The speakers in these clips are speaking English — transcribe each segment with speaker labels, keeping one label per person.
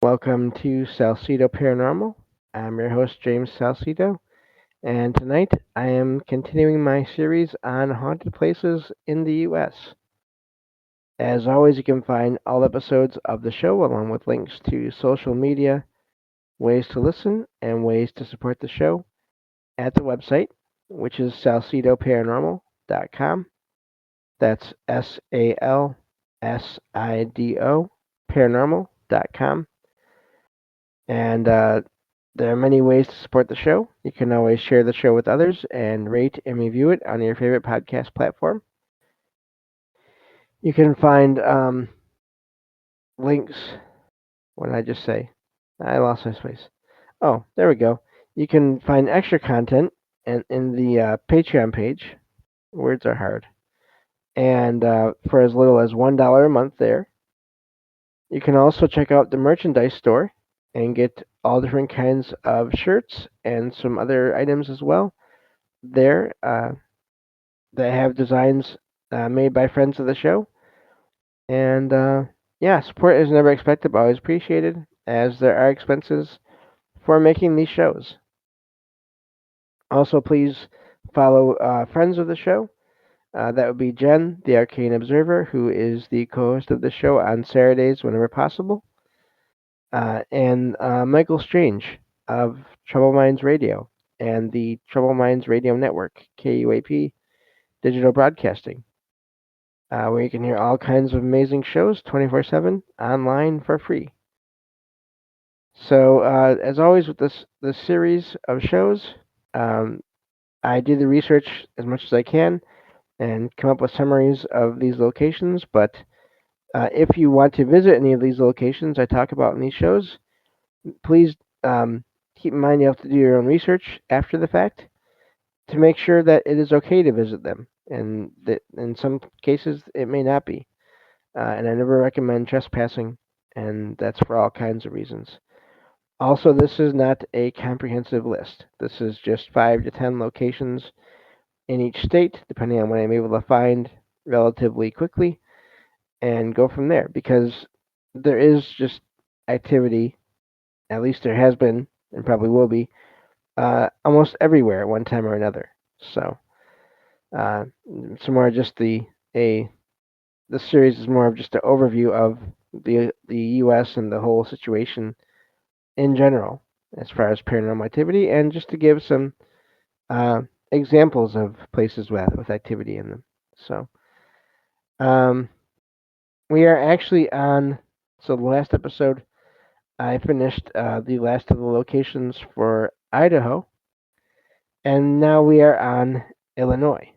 Speaker 1: Welcome to Salsidoparanormal. I'm your host, James Salcido, and tonight I am continuing my series on haunted places in the U.S. As always, you can find all episodes of the show along with links to social media, ways to listen, and ways to support the show at the website, which is salsidoparanormal.com. That's SALSIDO paranormal.com. And there are many ways to support the show. You can always share the show with others and rate and review it on your favorite podcast platform. You can find links. What did I just say? I lost my space. Oh, there we go. You can find extra content in the Patreon page. Words are hard. And for as little as $1 a month there. You can also check out the merchandise store and get all different kinds of shirts and some other items as well. There, they have designs made by friends of the show. And yeah, support is never expected but always appreciated, as there are expenses for making these shows. Also, please follow friends of the show. That would be Jen, the Arcane Observer, who is the co host of the show on Saturdays whenever possible, and Michael Strange of Trouble Minds Radio and the Trouble Minds Radio Network, KUAP Digital Broadcasting, where you can hear all kinds of amazing shows 24/7 online for free. So, as always with this series of shows, um, I do the research as much as I can and come up with summaries of these locations. But if you want to visit any of these locations I talk about in these shows, please keep in mind you have to do your own research after the fact to make sure that it is okay to visit them, and that in some cases it may not be. And I never recommend trespassing, and that's for all kinds of reasons. Also, this is not a comprehensive list. This is just 5 to 10 locations in each state, depending on what I'm able to find relatively quickly, and go from there. Because there is just activity, at least there has been, and probably will be, almost everywhere at one time or another. So, it's more just the series is more of just an overview of the U.S. and the whole situation in general as far as paranormal activity, and just to give some uh, examples of places with activity in them. So, um, we are actually on. So the last episode, I finished the last of the locations for Idaho, and now we are on Illinois.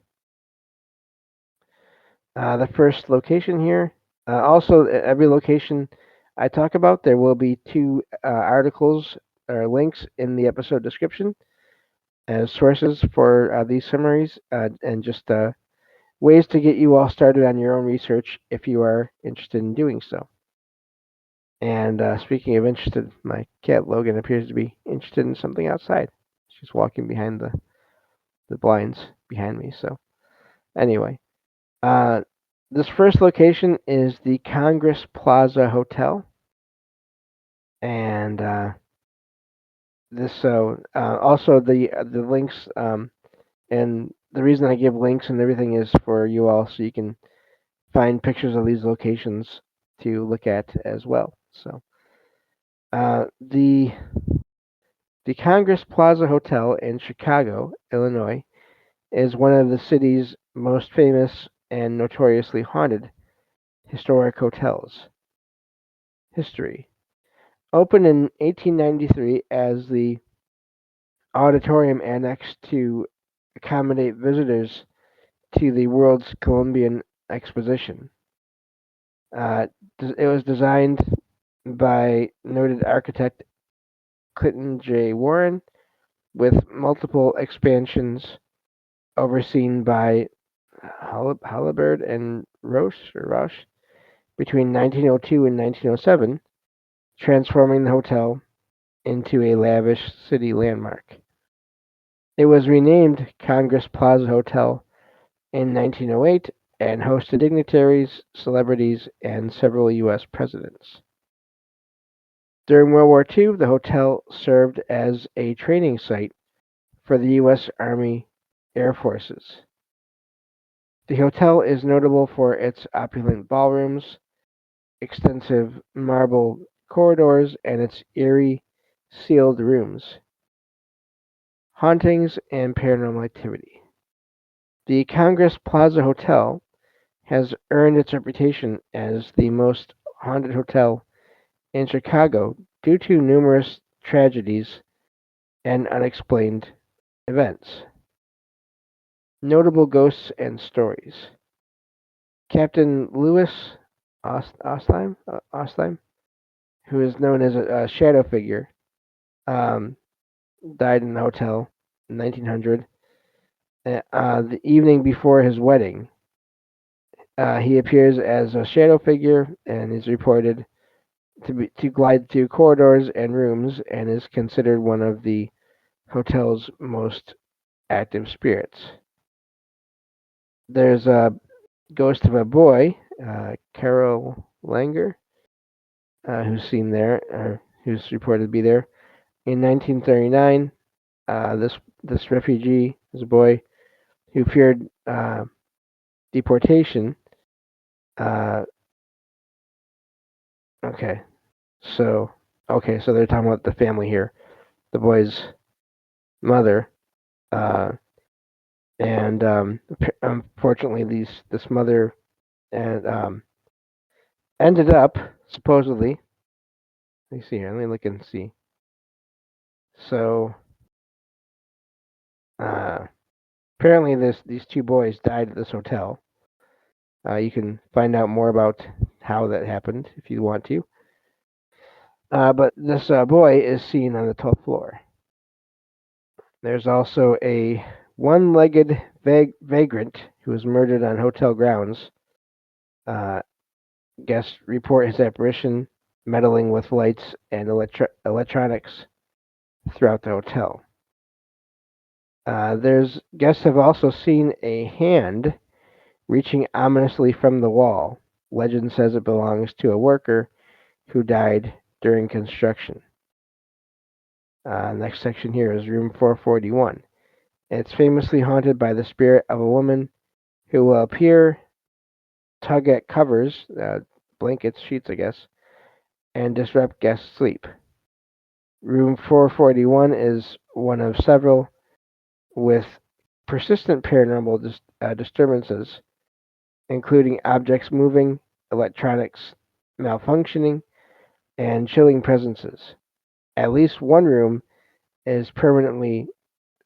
Speaker 1: The first location here. Also, every location I talk about, there will be two articles or links in the episode description as sources for these summaries and just ways to get you all started on your own research if you are interested in doing so. And speaking of interested, my cat Logan appears to be interested in something outside. She's walking behind the blinds behind me. So anyway, uh, this first location is the Congress Plaza Hotel, and this also the links and the reason I give links and everything is for you all so you can find pictures of these locations to look at as well. So uh, the the Congress Plaza Hotel in Chicago, Illinois, is one of the city's most famous and notoriously haunted historic hotels. History. Opened in 1893 as the auditorium annex to accommodate visitors to the World's Columbian Exposition. Uh, it was designed by noted architect Clinton J. Warren, with multiple expansions overseen by Halliburd and Roche between 1902 and 1907, transforming the hotel into a lavish city landmark. It was renamed Congress Plaza Hotel in 1908 and hosted dignitaries, celebrities, and several U.S. presidents. During World War II, the hotel served as a training site for the U.S. Army Air Forces. The hotel is notable for its opulent ballrooms, extensive marble corridors, and its eerie, sealed rooms. Hauntings and paranormal activity. The Congress Plaza Hotel has earned its reputation as the most haunted hotel in Chicago due to numerous tragedies and unexplained events. Notable ghosts and stories. Captain Lewis Ostheim, who is known as a shadow figure, um, died in the hotel in 1900. The evening before his wedding, he appears as a shadow figure and is reported to glide through corridors and rooms and is considered one of the hotel's most active spirits. There's a ghost of a boy, Carol Langer, who's seen there, or who's reported to be there. In 1939, this refugee, this boy who feared deportation. Uh, okay, so so they're talking about the family here. The boy's mother, uh, and unfortunately, this mother and ended up supposedly. Let me see here. Let me look and see. So uh, apparently, these two boys died at this hotel. You can find out more about how that happened if you want to. But this boy is seen on the 12th floor. There's also a one-legged vagrant who was murdered on hotel grounds. Uh, Guests report his apparition meddling with lights and electronics throughout the hotel. There's Guests have also seen a hand reaching ominously from the wall. Legend says it belongs to a worker who died during construction. Next section here is room 441. It's famously haunted by the spirit of a woman who will appear, tug at covers, blankets, sheets, I guess, and disrupt guests' sleep. Room 441 is one of several with persistent paranormal disturbances, including objects moving, electronics malfunctioning, and chilling presences. At least one room is permanently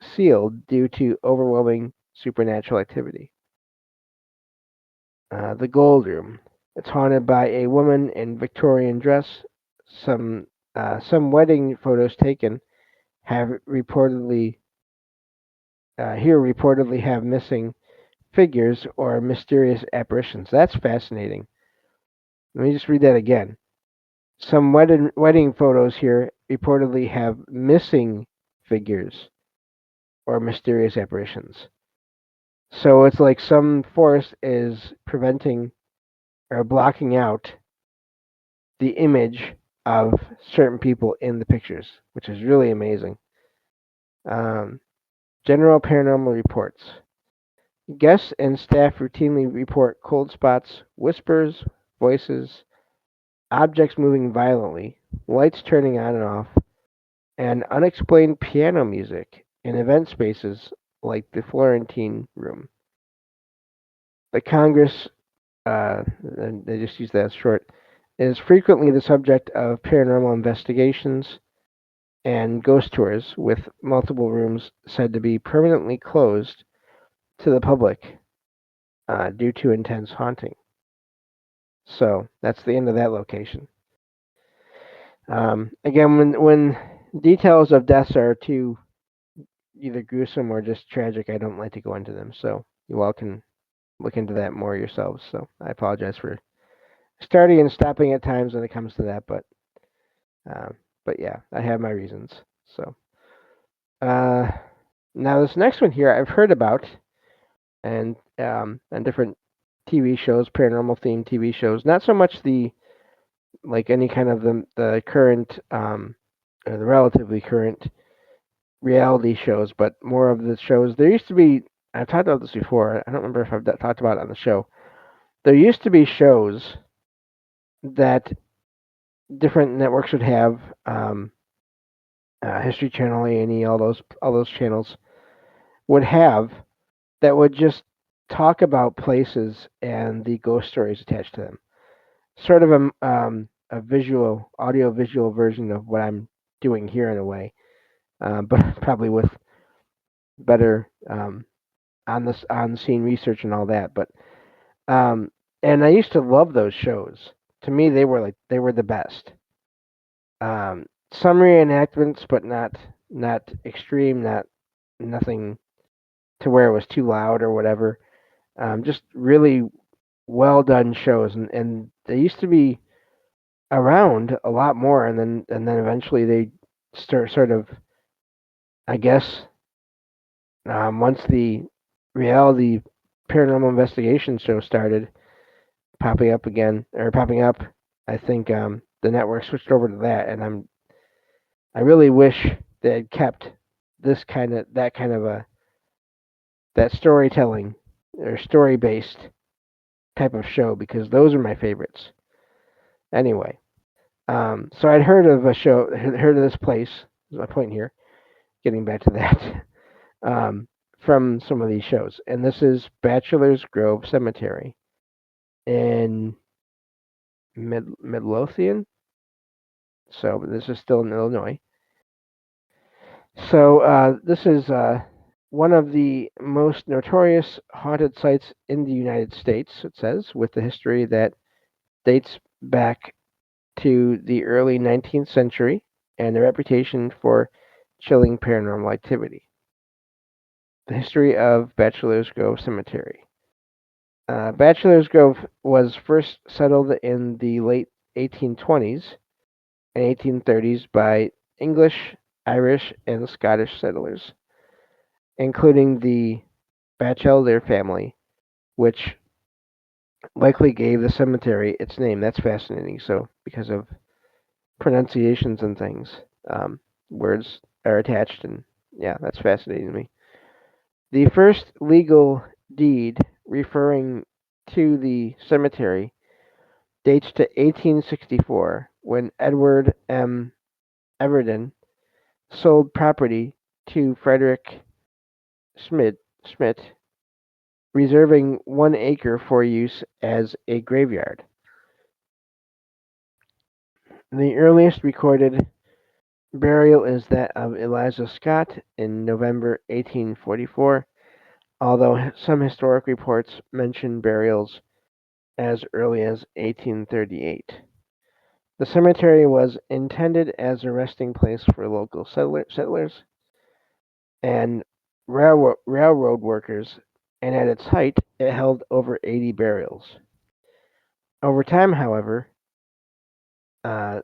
Speaker 1: sealed due to overwhelming supernatural activity. The Gold Room. It's haunted by a woman in Victorian dress. Some wedding photos taken have reportedly have missing figures or mysterious apparitions. That's fascinating. Let me just read that again. Some wedding photos here reportedly have missing figures or mysterious apparitions. So it's like some force is preventing or blocking out the image of certain people in the pictures, which is really amazing. Um, General paranormal reports. Guests and staff routinely report cold spots, whispers, voices, objects moving violently, lights turning on and off, and unexplained piano music in event spaces like the Florentine Room. The Congress, they just use that as short, is frequently the subject of paranormal investigations and ghost tours, with multiple rooms said to be permanently closed to the public due to intense haunting. So that's the end of that location. Again, when details of deaths are too either gruesome or just tragic, I don't like to go into them. So you all can look into that more yourselves. So I apologize for starting and stopping at times when it comes to that, um, but yeah, I have my reasons. So uh, now this next one here I've heard about, and different TV shows, paranormal themed TV shows. Not so much the like any kind of the current or the relatively current reality shows, but more of the shows. There used to be. I've talked about this before. I don't remember if I've talked about it on the show. There used to be shows that different networks would have. History Channel, A&E, all those channels would have that would just talk about places and the ghost stories attached to them. Sort of a visual, audio visual version of what I'm doing here in a way, but probably with better on scene research and all that. But and I used to love those shows. To me, they were the best. Some reenactments, but not extreme, nothing to where it was too loud or whatever. Just really well done shows, and they used to be around a lot more, and then eventually they start sort of, I guess, once the reality paranormal investigation show started popping up. I think the network switched over to that, and I really wish they had kept that kind of a that storytelling or story based type of show because those are my favorites. Anyway, so I'd heard of a show, heard of this place. Is my point here. Getting back to that, from some of these shows, and this is Bachelor's Grove Cemetery in Midlothian. So this is still in Illinois. So this is one of the most notorious haunted sites in the United States. It says with a history that dates back to the early 19th century and a reputation for chilling paranormal activity. The history of Bachelor's Grove Cemetery. Bachelor's Grove was first settled in the late 1820s and 1830s by English, Irish, and Scottish settlers, including the Batchelder family, which likely gave the cemetery its name. That's fascinating. So, because of pronunciations and things, words are attached, and yeah, that's fascinating to me. The first legal deed referring to the cemetery dates to 1864 when Edward M. Everden sold property to Frederick Schmidt, reserving 1 acre for use as a graveyard. The earliest recorded burial is that of Eliza Scott in November 1844, although some historic reports mention burials as early as 1838. The cemetery was intended as a resting place for local settlers and railroad workers, and at its height, it held over 80 burials. Over time, however, uh,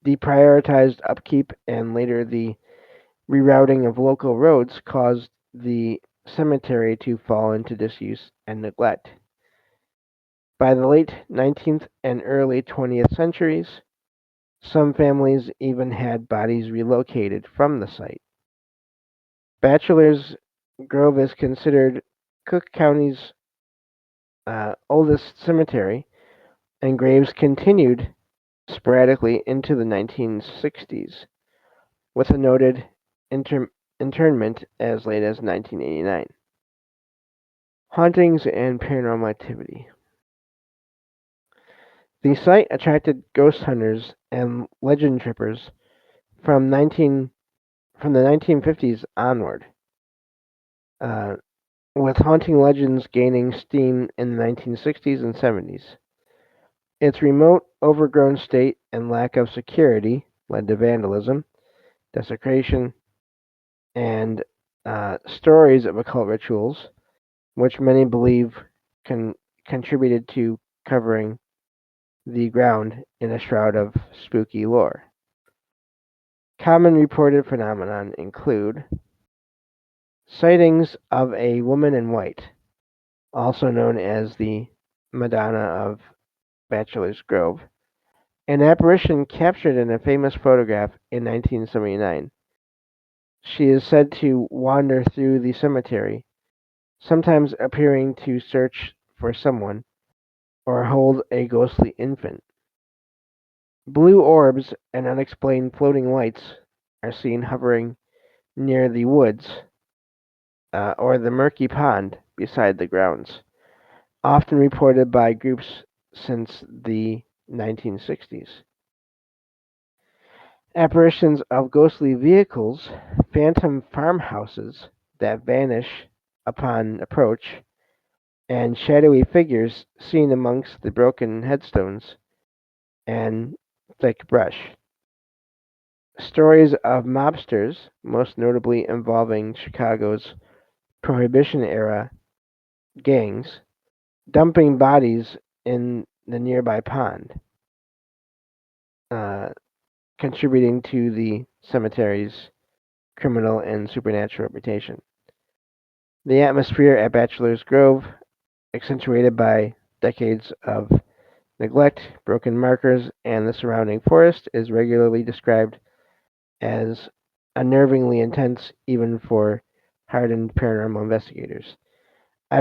Speaker 1: deprioritized upkeep and later the rerouting of local roads caused the cemetery to fall into disuse and neglect. By the late 19th and early 20th centuries, some families even had bodies relocated from the site. Bachelor's Grove is considered Cook County's oldest cemetery, and graves continued sporadically into the 1960s, with a noted internment as late as 1989. Hauntings and paranormal activity. The site attracted ghost hunters and legend trippers from 19 from the 1950s onward, uh, with haunting legends gaining steam in the 1960s and 70s. Its remote, overgrown state and lack of security led to vandalism, desecration, and stories of occult rituals, which many believe contributed to covering the ground in a shroud of spooky lore. Common reported phenomena include sightings of a woman in white, also known as the Madonna of Bachelor's Grove, An apparition captured in a famous photograph in 1979. She is said to wander through the cemetery, sometimes appearing to search for someone or hold a ghostly infant. Blue orbs and unexplained floating lights are seen hovering near the woods or the murky pond beside the grounds, often reported by groups since the 1960s. Apparitions of ghostly vehicles, phantom farmhouses that vanish upon approach, and shadowy figures seen amongst the broken headstones and thick brush. Stories of mobsters, most notably involving Chicago's Prohibition era gangs, dumping bodies in the nearby pond, uh, contributing to the cemetery's criminal and supernatural reputation. The atmosphere at Bachelor's Grove, accentuated by decades of neglect, broken markers, and the surrounding forest, is regularly described as unnervingly intense even for hardened paranormal investigators. I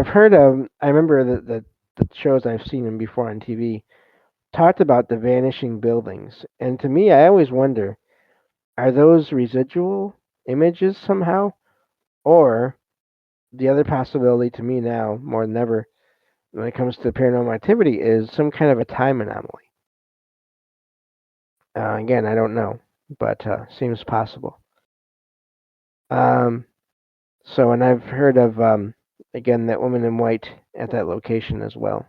Speaker 1: remember the shows I've seen them before on TV talked about the vanishing buildings. And to me, I always wonder, are those residual images somehow? Or the other possibility to me now, more than ever, when it comes to paranormal activity, is some kind of a time anomaly. Again, I don't know, but seems possible. Um, and I've heard of, again, that woman in white at that location as well.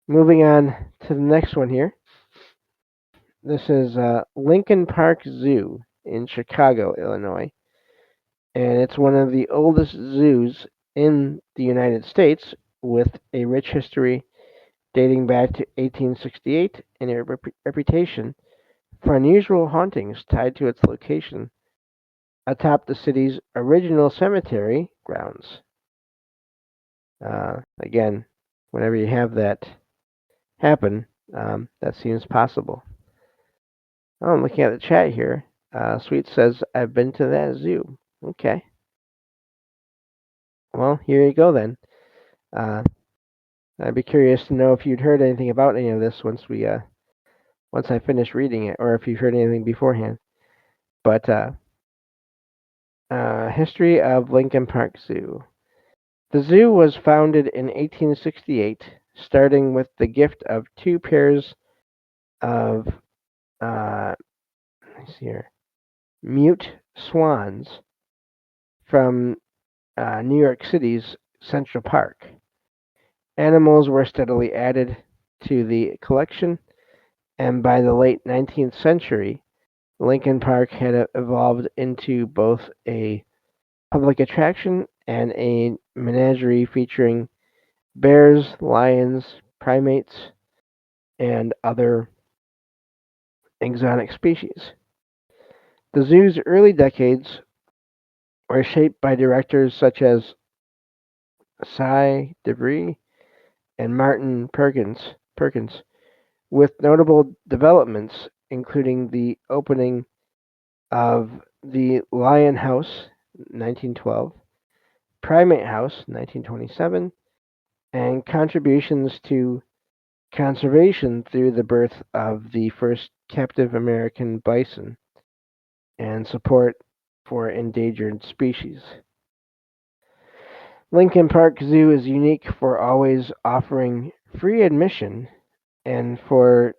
Speaker 1: Moving on to the next one here. This is Lincoln Park Zoo in Chicago, Illinois. And it's one of the oldest zoos in the United States with a rich history dating back to 1868 and a reputation for unusual hauntings tied to its location atop the city's original cemetery grounds. Again, whenever you have that happen, that seems possible. Oh, I'm looking at the chat here. Sweet says, I've been to that zoo. Okay. Well, here you go then. Uh, I'd be curious to know if you'd heard anything about any of this once I finish reading it, or if you've heard anything beforehand. But history of Lincoln Park Zoo. The zoo was founded in 1868, starting with the gift of two pairs of let's see here, mute swans from New York City's Central Park. Animals were steadily added to the collection, and by the late 19th century, Lincoln Park had evolved into both a public attraction and a menagerie featuring bears, lions, primates, and other exotic species. The zoo's early decades were shaped by directors such as salsidoparanormal and Martin Perkins, with notable developments including the opening of the Lion House, 1912, Primate House, 1927, and contributions to conservation through the birth of the first captive American bison and support for endangered species. Lincoln Park Zoo is unique for always offering free admission and for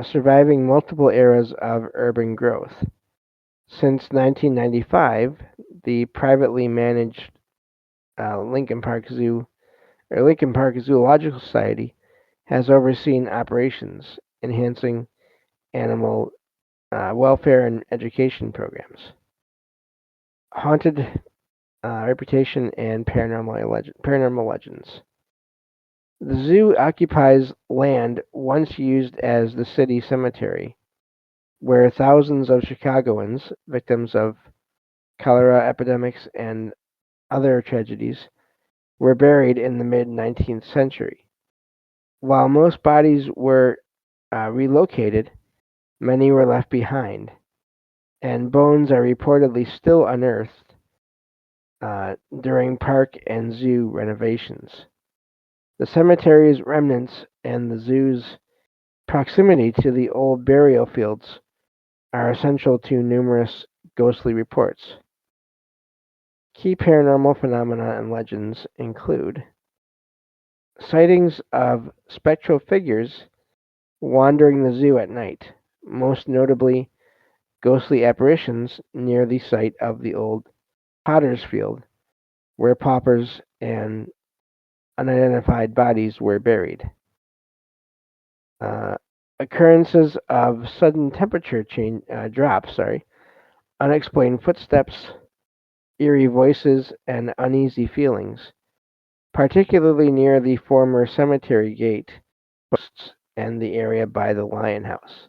Speaker 1: surviving multiple eras of urban growth. Since 1995, the privately managed Lincoln Park Zoo or Lincoln Park Zoological Society has overseen operations, enhancing animal welfare and education programs. Haunted reputation and paranormal legends. The zoo occupies land once used as the city cemetery, where thousands of Chicagoans, victims of cholera epidemics and other tragedies, were buried in the mid 19th century. While most bodies were relocated, many were left behind, and bones are reportedly still unearthed during park and zoo renovations. The cemetery's remnants and the zoo's proximity to the old burial fields are essential to numerous ghostly reports. Key paranormal phenomena and legends include sightings of spectral figures wandering the zoo at night, most notably ghostly apparitions near the site of the old potter's field, where paupers and unidentified bodies were buried. Uh, Occurrences of sudden temperature drops, unexplained footsteps, eerie voices, and uneasy feelings, particularly near the former cemetery gate posts and the area by the Lion House.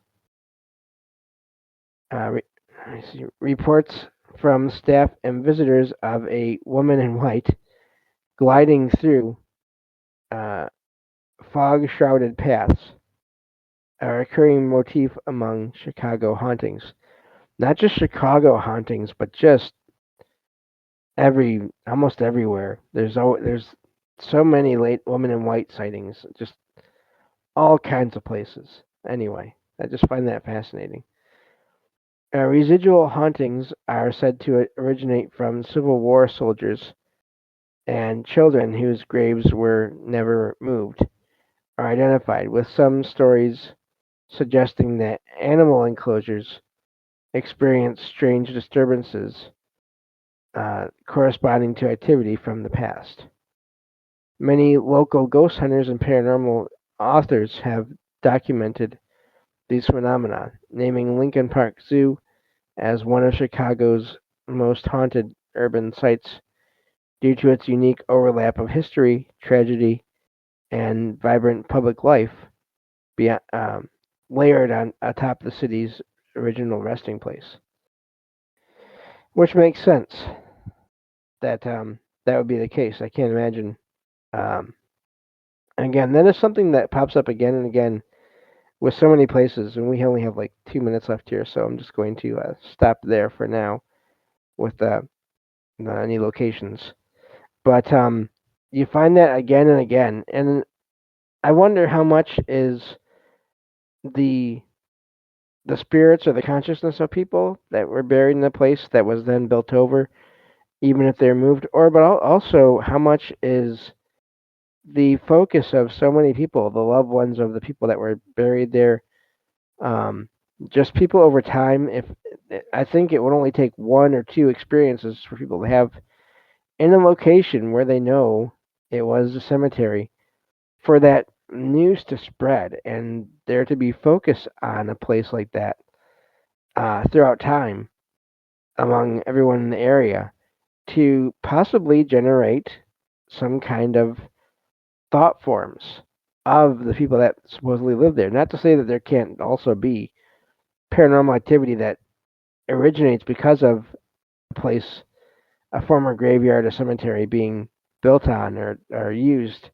Speaker 1: Reports from staff and visitors of a woman in white gliding through uh, fog-shrouded paths, a recurring motif among Chicago hauntings. Not just Chicago hauntings, but just almost everywhere. There's so many late woman in white sightings, just all kinds of places. Anyway, I just find that fascinating. Residual hauntings are said to originate from Civil War soldiers and children whose graves were never moved or identified, with some stories suggesting that animal enclosures experience strange disturbances corresponding to activity from the past. Many local ghost hunters and paranormal authors have documented these phenomena, naming Lincoln Park Zoo as one of Chicago's most haunted urban sites due to its unique overlap of history, tragedy, and vibrant public life beyond, layered on atop the city's original resting place. Which makes sense that that would be the case. I can't imagine. Um, Again, that is something that pops up again and again with so many places, and we only have like 2 minutes left here, so I'm just going to stop there for now with any locations. But you find that again and again, and I wonder how much is the the spirits or the consciousness of people that were buried in a place that was then built over, even if they're moved, or but also how much is the focus of so many people, the loved ones of the people that were buried there, um, just people over time. If I think it would only take one or two experiences for people to have in a location where they know it was a cemetery for that news to spread and there to be focus on a place like that throughout time among everyone in the area to possibly generate some kind of thought forms of the people that supposedly live there. Not to say that there can't also be paranormal activity that originates because of a place, a former graveyard or cemetery being built on or used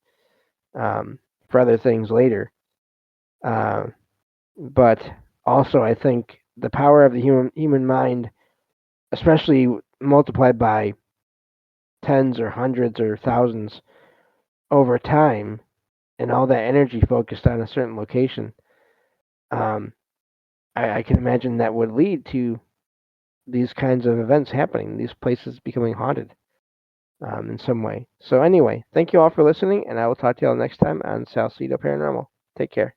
Speaker 1: for other things later. Uh, but also, I think the power of the human mind, especially multiplied by tens or hundreds or thousands over time, and all that energy focused on a certain location, um, I can imagine that would lead to these kinds of events happening, these places becoming haunted in some way. So, anyway, thank you all for listening, and I will talk to you all next time on Salsido Paranormal. Take care.